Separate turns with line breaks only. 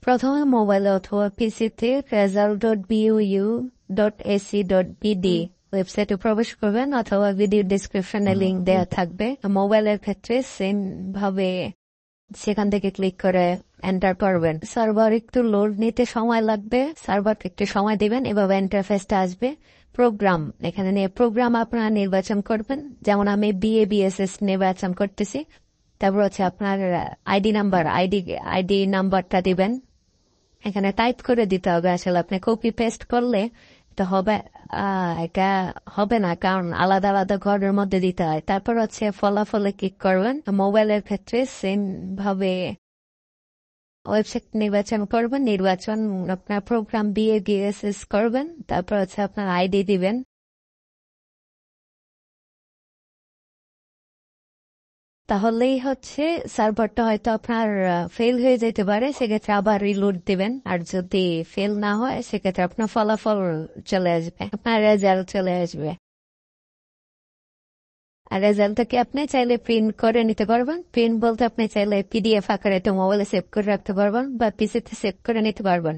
প্রথমে মোবাইলে অথবা পিসিতে result.buu.ac.bd ওয়েবসাইটে প্রবেশ করবেন অথবা ভিডিও ডেসক্রিপশনে লিংক দেওয়া থাকবে। মোবাইলের ক্ষেত্রে সেম ভাবে সেখান থেকে ক্লিক করে এন্টার করবেন। সার্ভার একটু লোড নিতে সময় লাগবে, সার্ভার একটু সময় দিবেন, এভাবে ইন্টারফেসটা আসবে। প্রোগ্রাম এখানে নিয়ে প্রোগ্রাম আপনারা নির্বাচন করবেন, যেমন আমি BABSS নির্বাচন করতেছি। তারপর হচ্ছে আপনার আইডি নাম্বারটা দিবেন, এখানে টাইপ করে দিতে হবে। আসলে আপনি কপি পেস্ট করলে এটা হবে না, কারণ আলাদা আলাদা ঘরের মধ্যে দিতে হয়। তারপর হচ্ছে ফলাফলে ক্লিক করবেন। মোবাইলের ক্ষেত্রে সেম ভাবে ওয়েবসাইট নির্বাচন করবেন, আপনার প্রোগ্রাম BABSS করবেন, তারপর হচ্ছে আপনার আইডি দিবেন। তাহলেই হচ্ছে সার্ভারটা হয়তো আপনার ফেল হয়ে যেতে পারে, সেক্ষেত্রে আবার রিলোড দিবেন। আর যদি ফেল না হয় সেক্ষেত্রে আপনার ফলাফল চলে আসবে, আপনার রেজাল্ট চলে আসবে। আর রেজাল্টটাকে আপনি চাইলে প্রিন্ট করে নিতে পারবেন। প্রিন্ট বলতে আপনি চাইলে PDF আকারে তো মোবাইলে সেভ করে রাখতে পারবেন বা পিসিতে সেভ করে নিতে পারবেন।